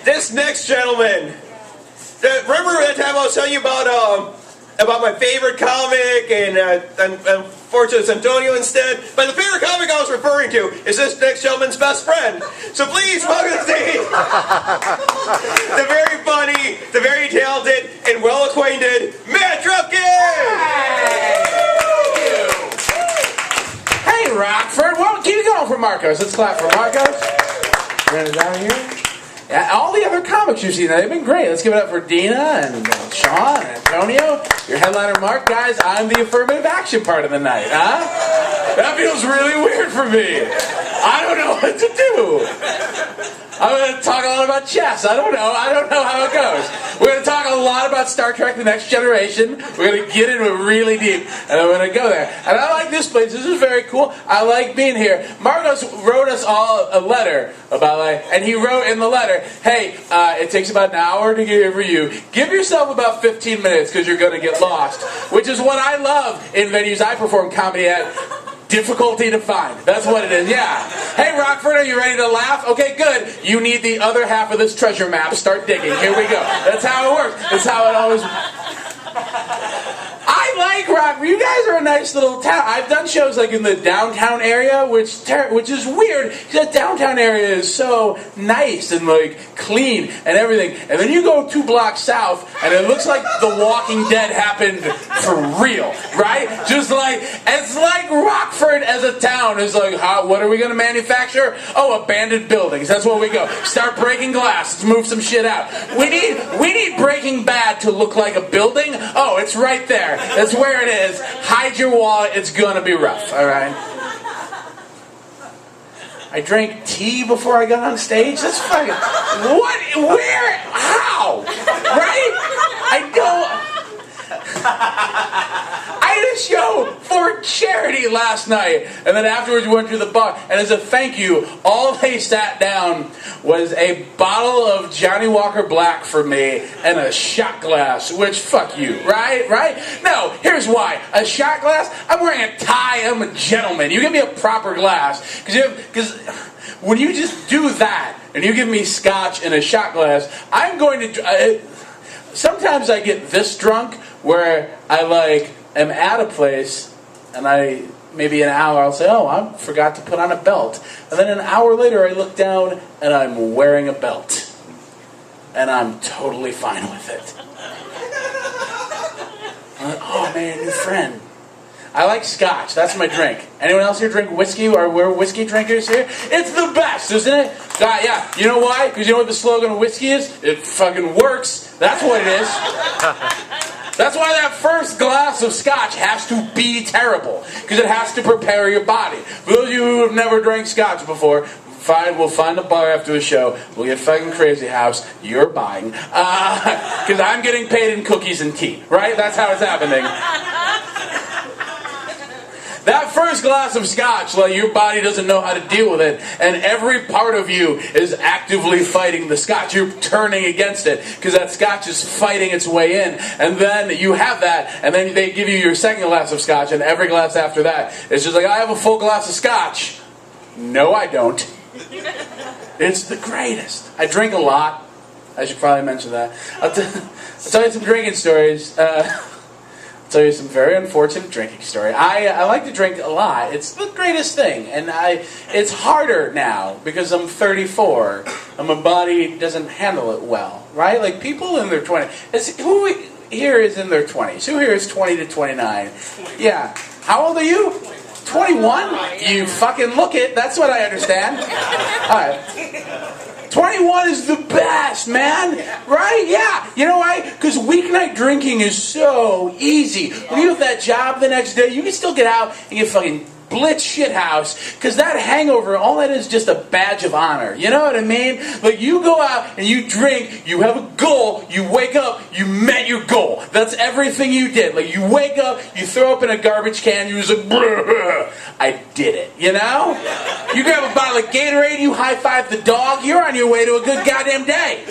This next gentleman. Remember that time I was telling you about my favorite comic and unfortunately it's Antonio instead? But the favorite comic I was referring to is this next gentleman's best friend. So please welcome to the stage the very funny, the very talented, and well-acquainted Matt Drufke! Hey, Rockford. Well, keep it going for Marcos. Let's clap for Marcos. Run it down here. Yeah, all the other comics you've seen, they've been great. Let's give it up for Dina and Sean and Antonio. Your headliner, Mark. Guys, I'm the affirmative action part of the night, huh? That feels really weird for me. I don't know what to do. I'm going to talk a lot about chess. I don't know how it goes. We're going to talk a lot about Star Trek The Next Generation. We're going to get into it really deep, and I'm going to go there. And I like this place. This is very cool. I like being here. Marcos wrote us all a letter about and he wrote in the letter, hey, it takes about an hour to get here for you. Give yourself about 15 minutes because you're going to get lost, which is what I love in venues I perform comedy at. Difficulty to find. That's what it is, yeah. Hey, Rockford, are you ready to laugh? Okay, good. You need the other half of this treasure map. Start digging. Here we go. That's how it works. That's how it always I like Rockford. You guys are a nice little town. I've done shows like in the downtown area, which is weird. That downtown area is so nice and like clean and everything. And then you go 2 blocks south, and it looks like The Walking Dead happened for real, right? Just like it's like Rockford as a town is like, what are we going to manufacture? Oh, abandoned buildings. That's where we go. Start breaking glass. Let's move some shit out. We need Breaking Bad to look like a building. Oh, it's right there. That's where it is. Hide your wallet. It's gonna be rough. All right. I drank tea before I got on stage. That's fucking what? Where? How? Right? I don't. I had a show for charity last night, and then afterwards we went to the bar, and as a thank you, all they sat down was a bottle of Johnny Walker Black for me and a shot glass, which, fuck you, right? No, here's why. A shot glass? I'm wearing a tie, I'm a gentleman. You give me a proper glass, because when you just do that, and you give me scotch in a shot glass, I'm going to... sometimes I get this drunk, where I am at a place, and maybe an hour I'll say, oh, I forgot to put on a belt. And then an hour later I look down and I'm wearing a belt. And I'm totally fine with it. I'm like, oh man, new friend. I like scotch, that's my drink. Anyone else here drink whiskey, or we're whiskey drinkers here? It's the best, isn't it? Yeah, you know why? Because you know what the slogan of whiskey is? It fucking works. That's what it is. That's why that first glass of scotch has to be terrible, because it has to prepare your body. For those of you who have never drank scotch before, we'll find a bar after the show. We'll get fucking Crazy House. You're buying. Because I'm getting paid in cookies and tea, right? That's how it's happening. That first glass of scotch, your body doesn't know how to deal with it, and every part of you is actively fighting the scotch. You're turning against it, because that scotch is fighting its way in, and then you have that, and then they give you your second glass of scotch, and every glass after that, it's just like, I have a full glass of scotch. No, I don't. It's the greatest. I drink a lot. I should probably mention that. I'll tell you some drinking stories. I'll tell you some very unfortunate drinking story. I like to drink a lot. It's the greatest thing. And it's harder now because I'm 34 and my body doesn't handle it well, right? Like people in their 20s. Who here is in their 20s? Who here is 20 to 29? Yeah. How old are you? 21? You fucking look it. That's what I understand. All right. 21 is the best, man. Right? Yeah. You know why? Because weeknight drinking is so easy. When you have that job the next day, you can still get out and get fucking blitz shithouse, because that hangover, all that is just a badge of honor. You know what I mean? Like, you go out and you drink, you have a goal, you wake up, you met your goal. That's everything you did. Like, you wake up, you throw up in a garbage can, you was like, I did it, you know? You grab a bottle of Gatorade, you high-five the dog, you're on your way to a good goddamn day.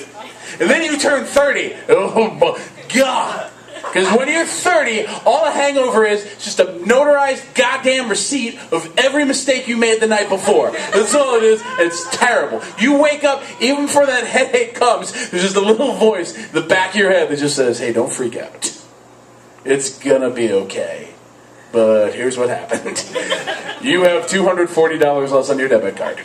And then you turn 30. Oh my God. Because when you're 30, all a hangover is just a notarized goddamn receipt of every mistake you made the night before. That's all it is. It's terrible. You wake up, even before that headache comes, there's just a little voice in the back of your head that just says, hey, don't freak out. It's gonna be okay. But here's what happened. You have $240 less on your debit card.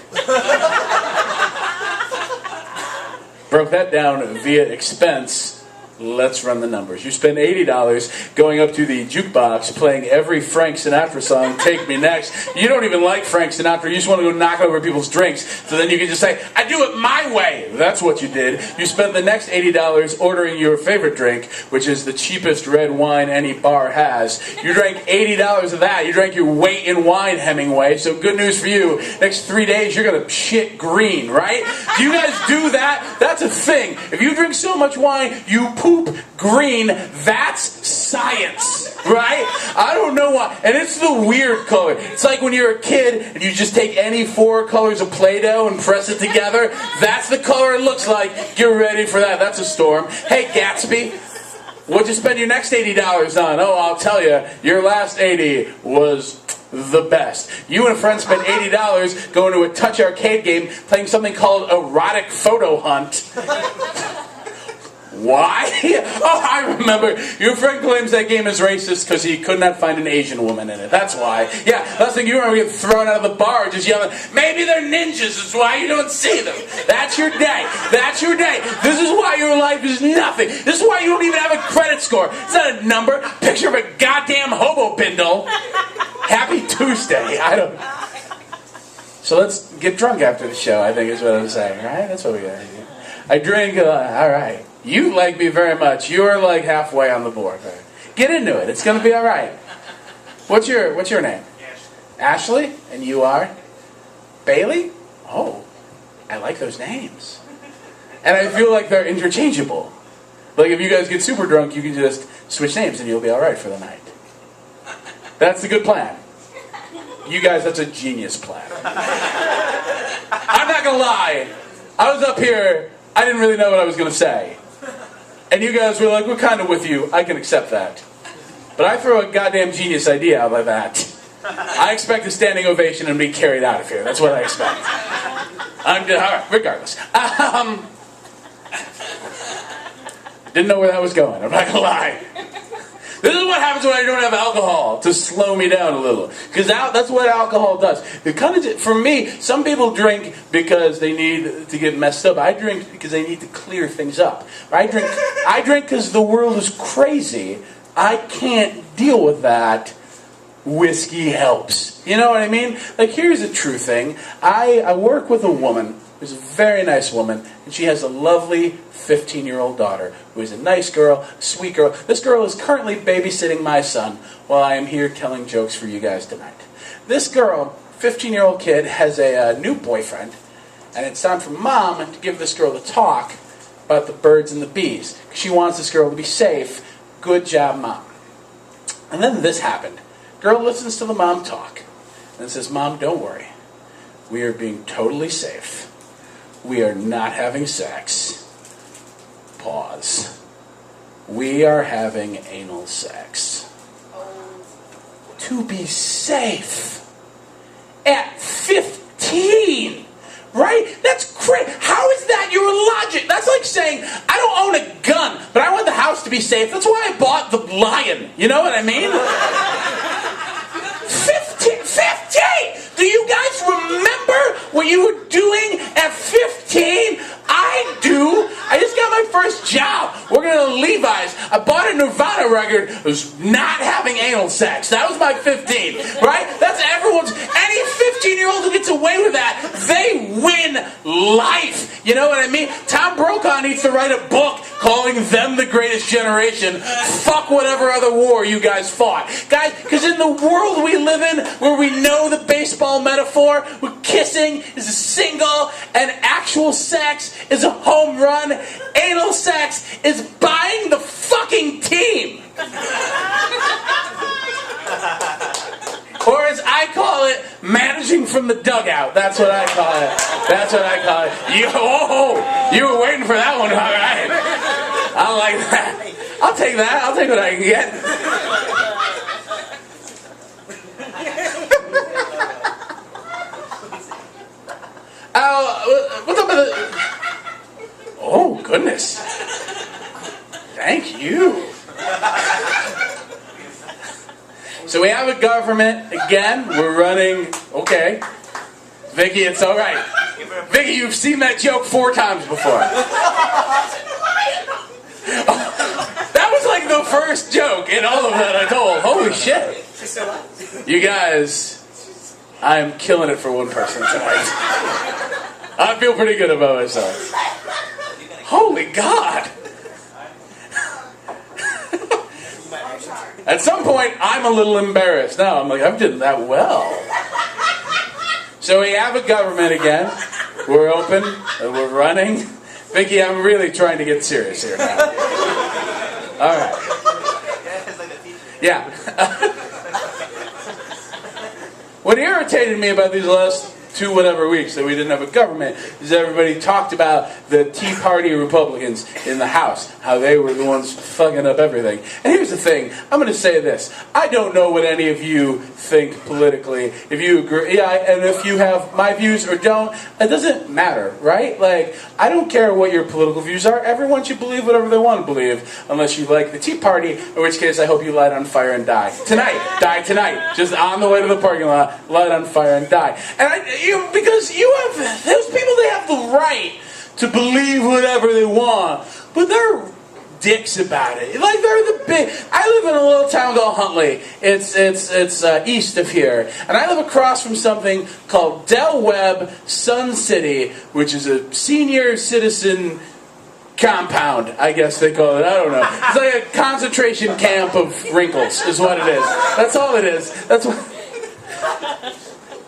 Broke that down via expense. Let's run the numbers. You spend $80 going up to the jukebox, playing every Frank Sinatra song, Take Me Next. You don't even like Frank Sinatra. You just want to go knock over people's drinks. So then you can just say, I do it my way. That's what you did. You spent the next $80 ordering your favorite drink, which is the cheapest red wine any bar has. You drank $80 of that. You drank your weight in wine, Hemingway. So good news for you. Next 3 days, you're going to shit green, right? Do you guys do that? That's a thing. If you drink so much wine, you poop green. That's science, right? I don't know why. And it's the weird color. It's like when you're a kid and you just take any 4 colors of Play-Doh and press it together. That's the color it looks like. Get ready for that. That's a storm. Hey, Gatsby, what'd you spend your next $80 on? Oh, I'll tell you, your last 80 was the best. You and a friend spent $80 going to a touch arcade game playing something called Erotic Photo Hunt. Why? Oh, I remember. Your friend claims that game is racist because he could not find an Asian woman in it. That's why. Yeah, last thing you remember getting thrown out of the bar just yelling, maybe they're ninjas, that's why you don't see them. That's your day. That's your day. This is why your life is nothing. This is why you don't even have a credit score. It's not a number. Picture of a goddamn hobo bindle. Happy Tuesday. I don't... So let's get drunk after the show, I think is what I'm saying, right? That's what we gotta do. I drink a lot. All right. You like me very much. You're like halfway on the board. Right? Get into it. It's gonna be all right. What's your name? Ashley. Ashley? And you are? Bailey? Oh, I like those names. And I feel like they're interchangeable. Like if you guys get super drunk, you can just switch names and you'll be all right for the night. That's a good plan. You guys, that's a genius plan. I'm not gonna lie. I was up here. I didn't really know what I was gonna say. And you guys were like, we're kind of with you. I can accept that. But I throw a goddamn genius idea out like that. I expect a standing ovation and be carried out of here. That's what I expect. All right, regardless. Didn't know where that was going. I'm not going to lie. This is what happens when I don't have alcohol, to slow me down a little. Because that's what alcohol does. For me, some people drink because they need to get messed up. I drink because they need to clear things up. I drink because the world is crazy. I can't deal with that. Whiskey helps. You know what I mean? Like, here's a true thing. I work with a woman who's a very nice woman, and she has a lovely 15-year-old daughter who is a nice girl, a sweet girl. This girl is currently babysitting my son while I am here telling jokes for you guys tonight. This girl, 15-year-old kid, has a new boyfriend, and it's time for mom to give this girl the talk about the birds and the bees. She wants this girl to be safe. Good job, mom. And then this happened. Girl listens to the mom talk and says, Mom, don't worry. We are being totally safe. We are not having sex. Pause. We are having anal sex. To be safe. At 15. Right? That's crazy. How is that your logic? That's like saying, I don't own a gun, but I want the house to be safe. That's why I bought the lion. You know what I mean? 15! Do you guys remember what you were doing at 15? I do. I just got my first job working at Levi's. I bought a Nirvana record. I was not having anal sex. That was my 15, right? That's everyone's. Any 15-year-old who gets away with that, they win life. You know what I mean? Tom Brokaw needs to write a book calling them the greatest generation. Fuck whatever other war you guys fought. Guys, because in the world we live in, where we know the baseball metaphor, where kissing is a single and actual sex is a home run, anal sex is buying the fucking team. Or as I call it, managing from the dugout. That's what I call it. That's what I call it. You were waiting for that one, all right. I like that. I'll take that. I'll take what I can get. What's up with the... Oh, goodness. Thank you. So we have a government. Again, we're running... Okay. Vicky, it's all right. Vicky, you've seen that joke 4 times before. That was like the first joke in all of that I told. Holy shit. You guys, I'm killing it for one person tonight. I feel pretty good about myself. Holy God. At some point, I'm a little embarrassed. Now, I'm like, I've done that well. So we have a government again. We're open, and we're running. Vicky, I'm really trying to get serious here now. All right. Yeah. What irritated me about these last 2 whatever weeks that we didn't have a government is everybody talked about the Tea Party Republicans in the House, how they were the ones fucking up everything. And here's the thing, I'm going to say this. I don't know what any of you think politically. If you agree, and if you have my views or don't, it doesn't matter, right? Like, I don't care what your political views are. Everyone should believe whatever they want to believe, unless you like the Tea Party, in which case I hope you light on fire and die. Tonight. Die tonight. Just on the way to the parking lot, light on fire and die. And because you have, those people, they have the right to believe whatever they want, but they're dicks about it. Like, they're the big... I live in a little town called Huntley. It's east of here. And I live across from something called Del Webb Sun City, which is a senior citizen compound, I guess they call it. I don't know. It's like a concentration camp of wrinkles, is what it is. That's all it is. That's what...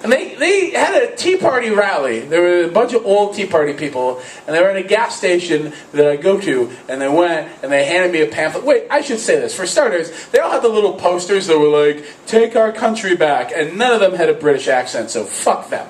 And they had a Tea Party rally. There were a bunch of old Tea Party people, and they were at a gas station that I go to, and they went, and they handed me a pamphlet. Wait, I should say this. For starters, they all had the little posters that were like, "Take our country back," and none of them had a British accent, so fuck them.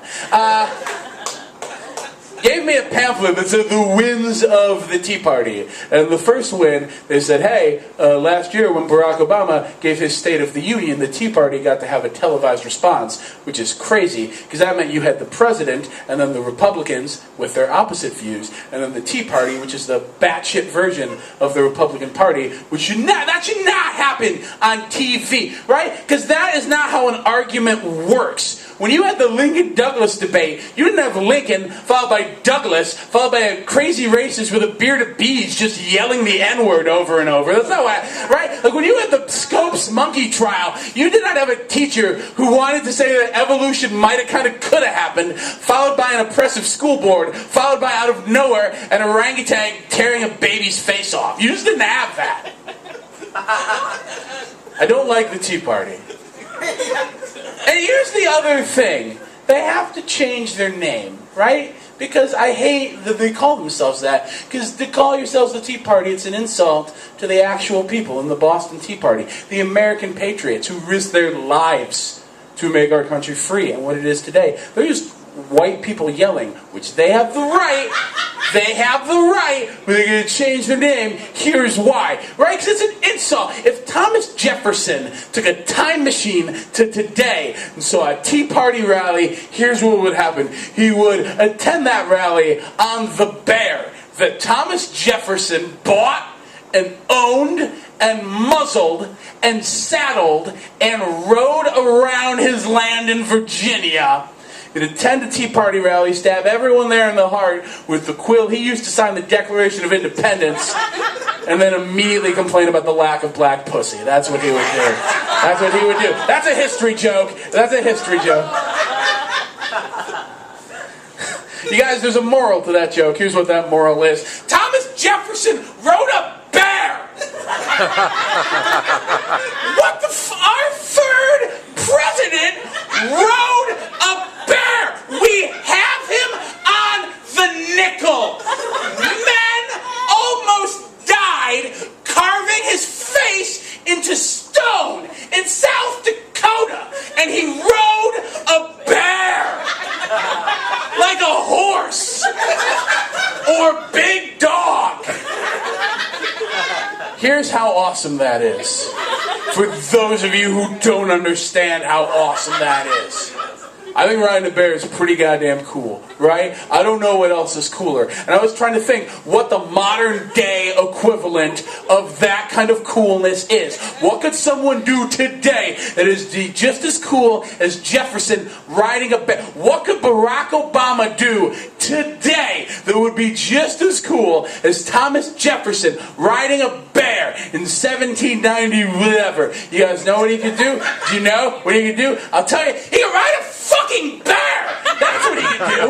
Gave me a pamphlet that said the wins of the Tea Party. And the first win, they said, hey, last year when Barack Obama gave his State of the Union, the Tea Party got to have a televised response, which is crazy, because that meant you had the president, and then the Republicans with their opposite views, and then the Tea Party, which is the batshit version of the Republican Party, which should not happen on TV, right? Because that is not how an argument works. When you had the Lincoln-Douglas debate, you didn't have Lincoln, followed by Douglas, followed by a crazy racist with a beard of bees just yelling the N-word over and over. That's not what, right? Like when you had the Scopes monkey trial, you did not have a teacher who wanted to say that evolution might have kind of could have happened, followed by an oppressive school board, followed by out of nowhere an orangutan tearing a baby's face off. You just didn't have that. I don't like the Tea Party. And here's the other thing. They have to change their name, right? Because I hate that they call themselves that. Because to call yourselves the Tea Party, it's an insult to the actual people in the Boston Tea Party. The American patriots who risked their lives to make our country free and what it is today. They're just white people yelling, which they have the right. They have the right, but they're going to change their name. Here's why. Right? Because it's an insult. If Thomas Jefferson took a time machine to today and saw a Tea Party rally, here's what would happen. He would attend that rally on the bear that Thomas Jefferson bought and owned and muzzled and saddled and rode around his land in Virginia. He'd attend a Tea Party rally, stab everyone there in the heart with the quill he used to sign the Declaration of Independence, and then immediately complain about the lack of black pussy. That's what he would do. That's what he would do. That's a history joke. That's a history joke. You guys, there's a moral to that joke. Here's what that moral is. Thomas Jefferson rode a bear! What the our third president rode a bear! We have him on the nickel! Men almost died carving his face into stone in South Dakota, and he rode a bear! Like a horse! Or big dog! Here's how awesome that is. For those of you who don't understand how awesome that is. I think riding a bear is pretty goddamn cool, right? I don't know what else is cooler. And I was trying to think what the modern day equivalent of that kind of coolness is. What could someone do today that is just as cool as Jefferson riding a bear? What could Barack Obama do today that would be just as cool as Thomas Jefferson riding a bear in 1790 whatever? You guys know what he could do? Do you know what he could do? I'll tell you, he could ride a fucking bear! That's what he could do.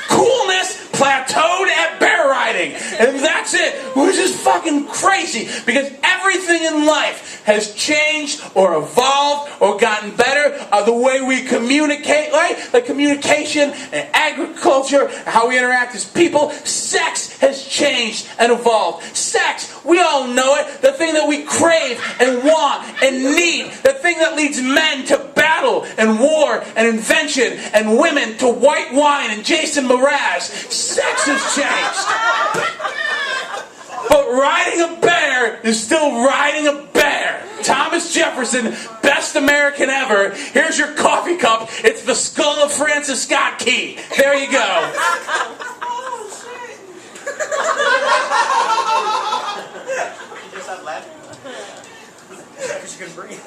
Coolness plateaued at bear riding. And that's it. Which is fucking crazy. Because everything in life has changed or evolved or gotten better. The way we communicate, right? Like communication and agriculture, how we interact as people. Sex has changed and evolved. Sex, we all know it. The thing that we crave and want and need. The thing that leads men to battle and war and invention and women to white wine and Jason Mraz. Sex has changed. But riding a bear is still riding a bear. Thomas Jefferson, best American ever. Here's your coffee cup. It's the skull of Francis Scott Key. There you go. Oh, shit. You just stopped laughing. Because you couldn't breathe.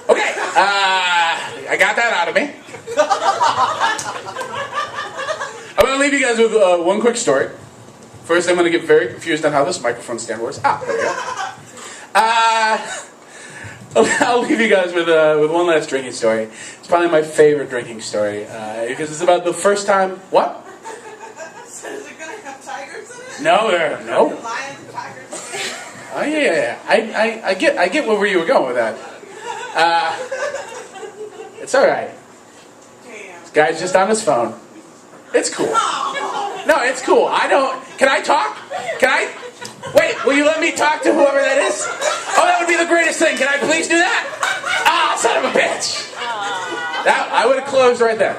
Okay, I got that out of me. I'm going to leave you guys with one quick story. First, I'm going to get very confused on how this microphone stand works. There we go. I'll leave you guys with one last drinking story. It's probably my favorite drinking story because it's about the first time. What? So is it going to have tigers in it? No, no. Lions and tigers. Oh yeah. I get where you were going with that. It's all right. Damn. This guy's just on his phone. It's cool. No, it's cool. Can I talk? Can I? Wait, will you let me talk to whoever that is? Oh, that would be the greatest thing. Can I please do that? Ah, son of a bitch. I would have closed right there.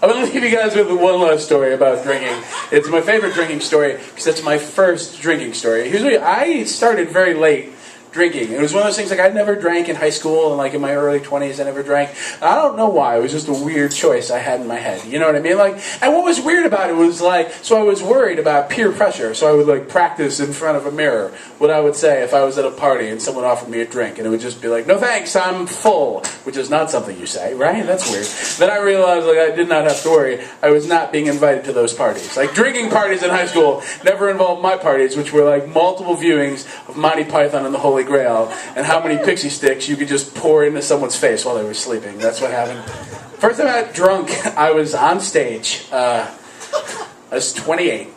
I'm going to leave you guys with one last story about drinking. It's my favorite drinking story because it's my first drinking story. Here's what I started very late drinking. It was one of those things like I never drank in high school and like in my early 20s I never drank. I don't know why. It was just a weird choice I had in my head. You know what I mean? Like, and what was weird about it was like, so I was worried about peer pressure. So I would like practice in front of a mirror what I would say if I was at a party and someone offered me a drink, and it would just be like, no thanks, I'm full, which is not something you say, right? That's weird. Then I realized like I did not have to worry. I was not being invited to those parties. Like drinking parties in high school never involved my parties, which were like multiple viewings of Monty Python and the Holy Grail, and how many pixie sticks you could just pour into someone's face while they were sleeping. That's what happened. First time I got drunk, I was on stage. I was 28.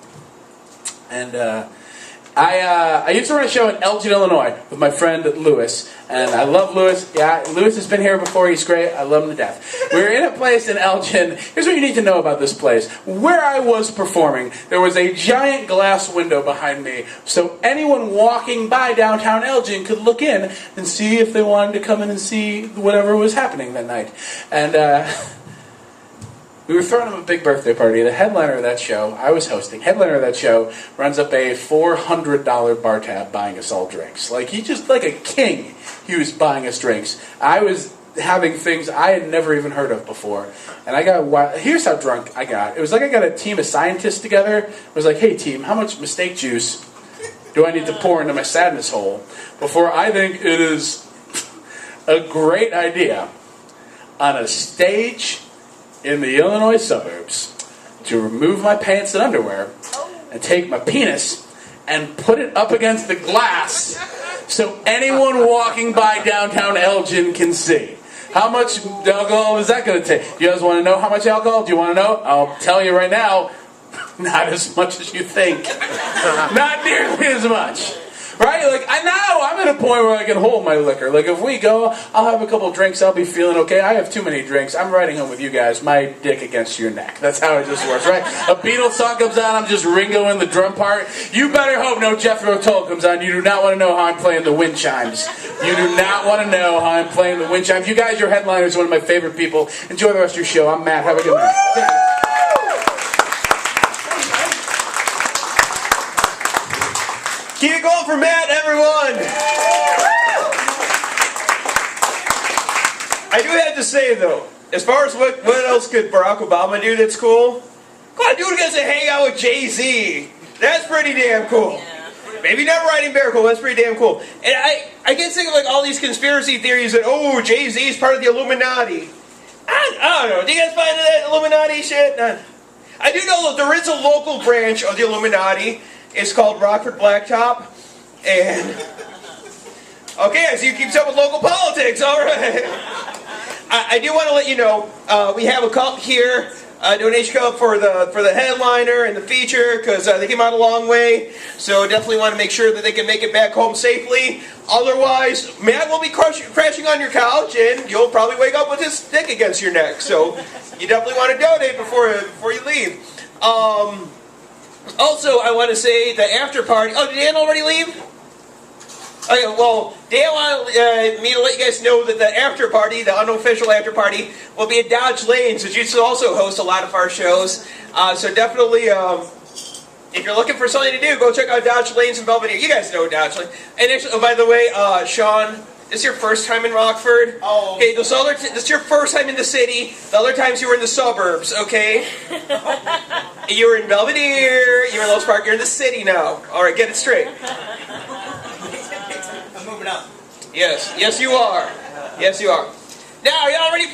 And I used to run a show in Elgin, Illinois with my friend Lewis. And I love Lewis. Yeah, Lewis has been here before. He's great. I love him to death. We were in a place in Elgin. Here's what you need to know about this place. Where I was performing, there was a giant glass window behind me. So anyone walking by downtown Elgin could look in and see if they wanted to come in and see whatever was happening that night. And we were throwing him a big birthday party. The headliner of that show, I was hosting, headliner of that show runs up a $400 bar tab buying us all drinks. Like, he just, like a king, he was buying us drinks. I was having things I had never even heard of before. And I got, here's how drunk I got. It was like I got a team of scientists together. It was like, hey team, how much mistake juice do I need to pour into my sadness hole before I think it is a great idea on a stage in the Illinois suburbs to remove my pants and underwear and take my penis and put it up against the glass so anyone walking by downtown Elgin can see. How much alcohol is that going to take? Do you guys want to know how much alcohol? Do you want to know? I'll tell you right now, not as much as you think. Not nearly as much. Right? Like, I know, I'm at a point where I can hold my liquor. Like, if we go, I'll have a couple drinks, I'll be feeling okay. I have too many drinks. I'm riding home with you guys, my dick against your neck. That's how it just works, right? A Beatles song comes on, I'm just Ringo in the drum part. You better hope no Jethro Tull comes on. You do not want to know how I'm playing the wind chimes. You do not want to know how I'm playing the wind chimes. You guys, your headliners, one of my favorite people. Enjoy the rest of your show. I'm Matt. Have a good night. Keep it going for Matt, everyone. I do have to say, though, as far as what else could Barack Obama do that's cool? Come on, dude gets to hang out with Jay-Z. That's pretty damn cool. Maybe not riding bear cool, that's pretty damn cool. And I can think of like all these conspiracy theories that, oh, Jay-Z is part of the Illuminati. I don't know. Do you guys find that Illuminati shit? I do know that there is a local branch of the Illuminati. It's called Rockford Blacktop. And, okay, I see you keep up with local politics, all right. I do want to let you know, we have a cup here, a donation cup for the headliner and the feature, because they came out a long way. So definitely want to make sure that they can make it back home safely. Otherwise, Matt will be crashing on your couch, and you'll probably wake up with his dick against your neck. So you definitely want to donate before you leave. Also, I want to say the after party. Oh, did Dan already leave? Okay, well, Dan wanted me to let you guys know that the after party, the unofficial after party, will be at Dodge Lanes, which used to also host a lot of our shows. So definitely, if you're looking for something to do, go check out Dodge Lanes in Belvedere. You guys know Dodge Lanes. And actually, oh, by the way, Sean, this is your first time in Rockford. Oh. Okay, this is your first time in the city. The other times you were in the suburbs, okay? You were in Belvedere, you were in Lowe's Park, you're in the city now. All right, get it straight. I'm moving up. Yes, yes you are. Yes you are. Now, are y'all ready for